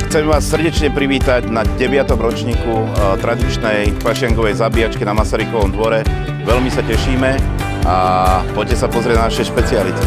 Chcem vás srdečne privítať na 9. ročníku tradičnej fašiangovej zabíjačky na Masarykovom dvore. Veľmi sa tešíme a poďte sa pozrieť na naše špeciality.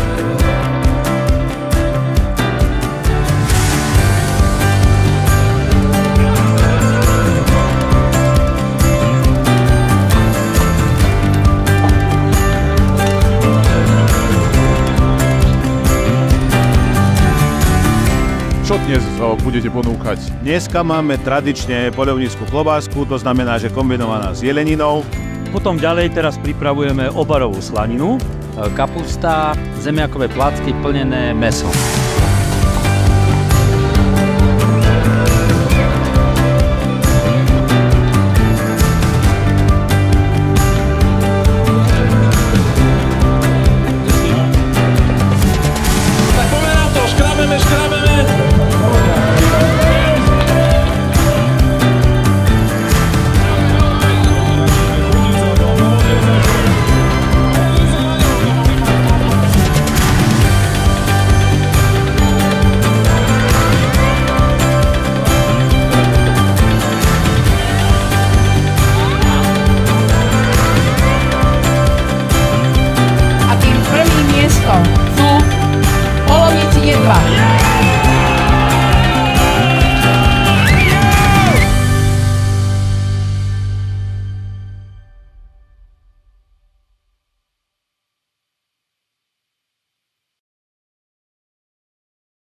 Čo dnes budete ponúkať? Dneska máme tradične poľovnícku klobásku, to znamená, že kombinovaná s jeleninou. Potom ďalej teraz pripravujeme obarovú slaninu, kapusta, zemiakové placky plnené mäsom.